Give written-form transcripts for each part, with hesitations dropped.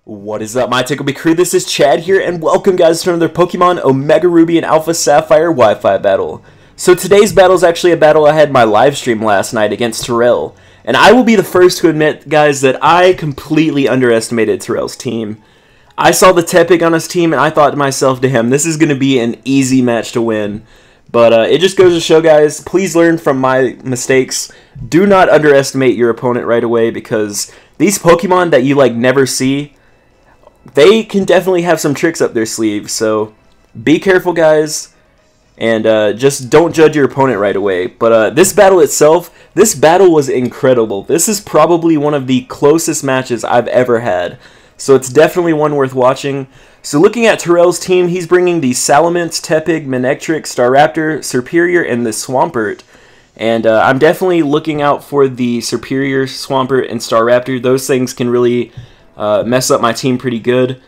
What is up, my TickleMe crew? This is Chad here, and welcome guys to another Pokemon Omega Ruby and Alpha Sapphire Wi-Fi battle. So today's battle is actually a battle I had in my live stream last night against Terell. And I will be the first to admit, guys, that I completely underestimated Terell's team. I saw the Tepig on his team, and I thought to myself, damn, this is going to be an easy match to win. But it just goes to show, guys, please learn from my mistakes. Do not underestimate your opponent right away, because these Pokemon that you, never see, they can definitely have some tricks up their sleeve. So be careful, guys, and just don't judge your opponent right away. But this battle itself, this battle was incredible. This is probably one of the closest matches I've ever had. So it's definitely one worth watching. So looking at Terell's team, he's bringing the Salamence, Tepig, Manectric, Staraptor, Serperior, and the Swampert. And I'm definitely looking out for the Serperior, Swampert, and Staraptor. Those things can really mess up my team pretty good.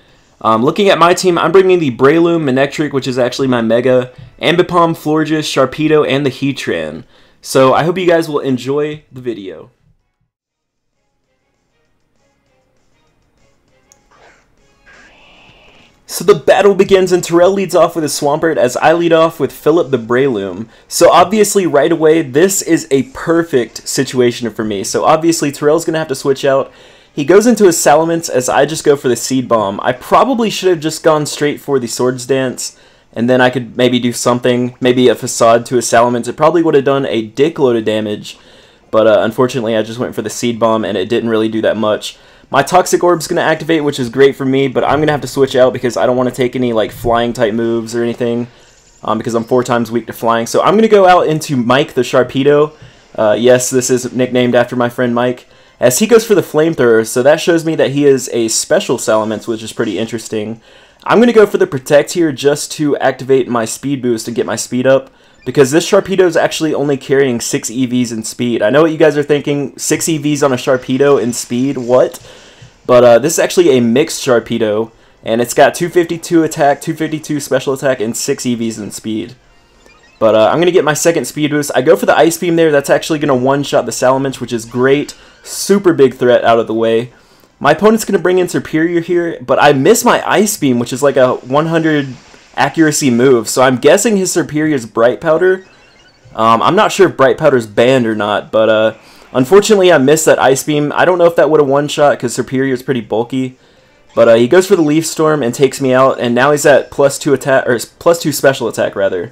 Looking at my team, I'm bringing the Breloom, Manectric, which is actually my Mega, Ambipom, Florges, Sharpedo, and the Heatran. So I hope you guys will enjoy the video. So the battle begins, and Terell leads off with a Swampert as I lead off with Philip the Breloom. So obviously right away, this is a perfect situation for me. So obviously Terell's going to have to switch out. He goes into his Salamence as I just go for the Seed Bomb. I probably should have just gone straight for the Swords Dance, and then I could maybe do something, maybe a Facade to his Salamence. It probably would have done a dickload of damage, but unfortunately I just went for the Seed Bomb and it didn't really do that much. My Toxic Orb's going to activate, which is great for me, but I'm going to have to switch out because I don't want to take any flying type moves or anything, because I'm 4 times weak to flying. So I'm going to go out into Mike the Sharpedo. Yes, this is nicknamed after my friend Mike, as he goes for the Flamethrower, so that shows me that he is a special Salamence, which is pretty interesting. I'm going to go for the Protect here just to activate my Speed Boost and get my speed up, because this Sharpedo is actually only carrying 6 EVs in speed. I know what you guys are thinking, 6 EVs on a Sharpedo in speed, what? But this is actually a mixed Sharpedo, and it's got 252 attack, 252 special attack, and 6 EVs in speed. But I'm going to get my second Speed Boost. I go for the Ice Beam there. That's actually going to one-shot the Salamence, which is great. Super big threat out of the way. My opponent's going to bring in Serperior here, but I miss my Ice Beam, which is like a 100 accuracy move. So I'm guessing his Serperior's Bright Powder. I'm not sure if Bright Powder's banned or not, but unfortunately I missed that Ice Beam. I don't know if that would have one-shot because Serperior's pretty bulky. But he goes for the Leaf Storm and takes me out, and now he's at +2 attack, or +2 special attack rather.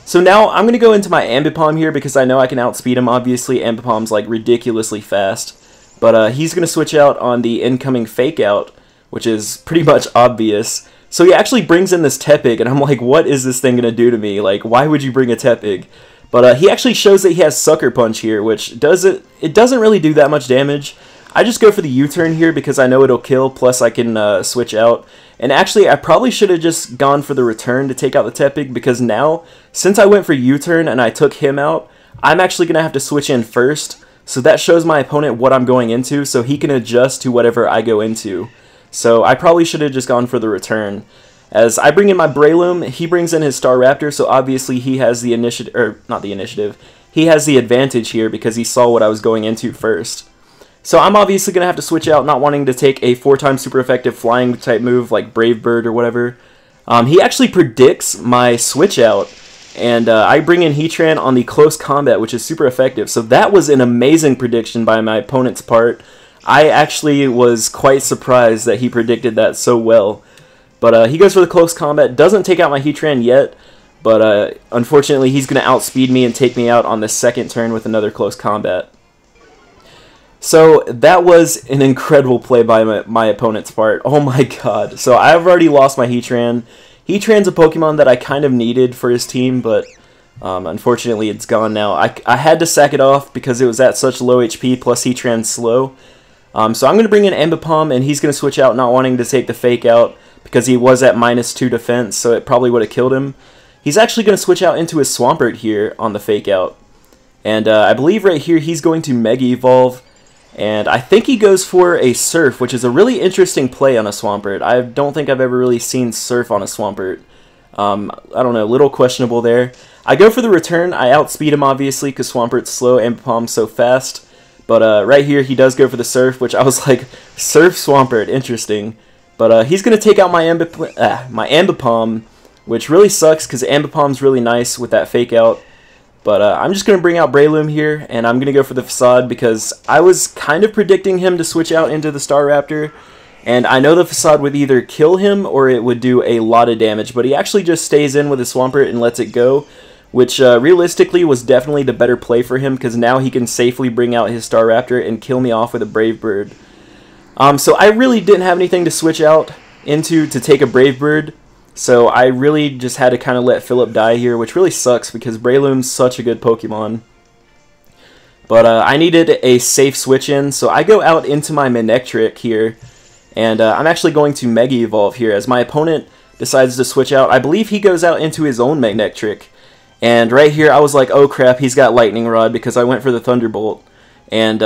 So now I'm going to go into my Ambipom here because I know I can outspeed him. Obviously, Ambipom's ridiculously fast. But he's going to switch out on the incoming Fake Out, which is pretty much obvious. So he actually brings in this Tepig, and I'm like, what is this thing going to do to me? Why would you bring a Tepig? But he actually shows that he has Sucker Punch here, which it doesn't really do that much damage. I just go for the U-turn here because I know it'll kill, plus I can switch out. And actually, I probably should have just gone for the return to take out the Tepig, because now, since I went for U-turn and I took him out, I'm actually going to have to switch in first. So that shows my opponent what I'm going into, so he can adjust to whatever I go into. So I probably should have just gone for the return. As I bring in my Breloom, he brings in his Staraptor, so obviously he has the initiative, or not the initiative, he has the advantage here because he saw what I was going into first. So I'm obviously going to have to switch out, not wanting to take a 4-time super effective flying type move like Brave Bird or whatever. He actually predicts my switch out, and I bring in Heatran on the close combat, which is super effective. So that was an amazing prediction by my opponent's part. I actually was quite surprised that he predicted that so well. But he goes for the close combat, doesn't take out my Heatran yet, but unfortunately he's going to outspeed me and take me out on the second turn with another close combat. So that was an incredible play by my opponent's part. Oh my god. So I've already lost my Heatran. Heatran's a Pokemon that I kind of needed for his team, but unfortunately it's gone now. I had to sack it off because it was at such low HP, plus Heatran's slow. So I'm going to bring in Ambipom, and he's going to switch out, not wanting to take the Fake Out because he was at -2 defense, so it probably would have killed him. He's actually going to switch out into his Swampert here on the Fake Out. And I believe right here he's going to Mega Evolve. And I think he goes for a Surf, which is a really interesting play on a Swampert. I don't think I've ever really seen Surf on a Swampert. I don't know, a little questionable there. I go for the return. I outspeed him, obviously, because Swampert's slow, Ambipom's so fast. But right here, he does go for the Surf, which I was like, Surf Swampert, interesting. But he's going to take out my Ambipom, which really sucks because Ambipom's really nice with that Fake Out. But I'm just going to bring out Breloom here, and I'm going to go for the Facade because I was kind of predicting him to switch out into the Staraptor. And I know the Facade would either kill him or it would do a lot of damage, but he actually just stays in with his Swampert and lets it go, which realistically was definitely the better play for him because now he can safely bring out his Staraptor and kill me off with a Brave Bird. So I really didn't have anything to switch out into to take a Brave Bird, so I really just had to kind of let Philip die here, which really sucks because Breloom's such a good Pokemon. But I needed a safe switch in, so I go out into my Manectric here. And I'm actually going to Mega Evolve here as my opponent decides to switch out. I believe he goes out into his own Manectric. And right here I was like, oh crap, he's got Lightning Rod because I went for the Thunderbolt. And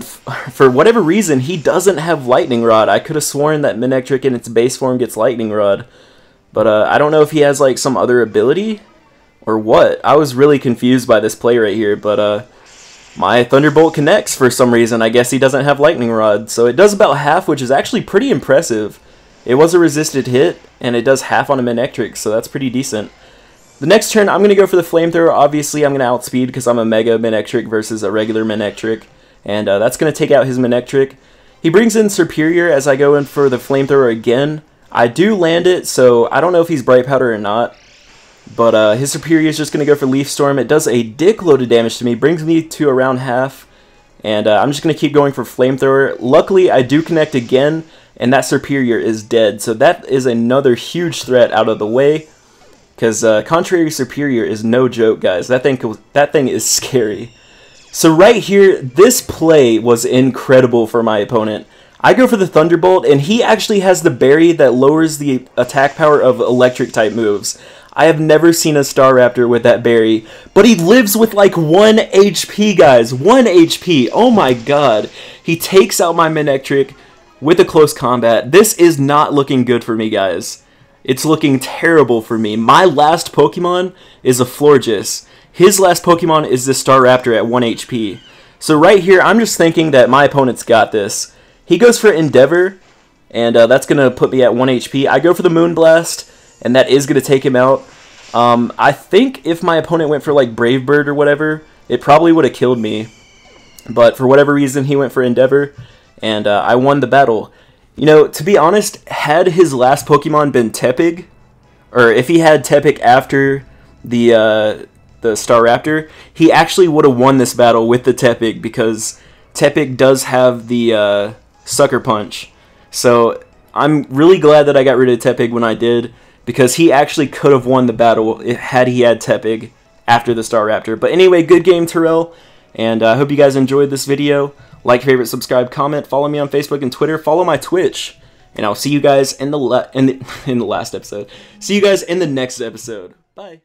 for whatever reason, he doesn't have Lightning Rod. I could have sworn that Manectric in its base form gets Lightning Rod. But I don't know if he has like some other ability or what. I was really confused by this play right here, but my Thunderbolt connects for some reason. I guess he doesn't have Lightning Rod. So it does about half, which is actually pretty impressive. It was a resisted hit, and it does half on a Manectric, so that's pretty decent. The next turn, I'm going to go for the Flamethrower. Obviously, I'm going to outspeed because I'm a Mega Manectric versus a regular Manectric. And that's going to take out his Manectric. He brings in Superior as I go in for the Flamethrower again. I do land it, so I don't know if he's Bright Powder or not. But his Superior is just going to go for Leaf Storm. It does a dick load of damage to me, brings me to around half. And I'm just going to keep going for Flamethrower. Luckily, I do connect again, and that Superior is dead. So that is another huge threat out of the way. Because Contrary Superior is no joke, guys. That thing is scary. So right here, this play was incredible for my opponent. I go for the Thunderbolt, and he actually has the berry that lowers the attack power of Electric-type moves. I have never seen a Staraptor with that berry, but he lives with like 1 HP, guys. 1 HP. Oh my god. He takes out my Manectric with a close combat. This is not looking good for me, guys. It's looking terrible for me. My last Pokemon is a Florges. His last Pokemon is the Staraptor at 1 HP. So right here, I'm just thinking that my opponent's got this. He goes for Endeavor, and that's going to put me at 1 HP. I go for the Moonblast, and that is going to take him out. I think if my opponent went for like Brave Bird or whatever, it probably would have killed me. But for whatever reason, he went for Endeavor, and I won the battle. You know, to be honest, had his last Pokemon been Tepig, or if he had Tepig after the Staraptor, he actually would have won this battle with the Tepig because Tepig does have the Sucker Punch. So I'm really glad that I got rid of Tepig when I did, because he actually could have won the battle had he had Tepig after the Staraptor. But anyway, good game, Terell, and I hope you guys enjoyed this video. Like, favorite, subscribe, comment, follow me on Facebook and Twitter, follow my Twitch, and I'll see you guys in the last episode. See you guys in the next episode. Bye.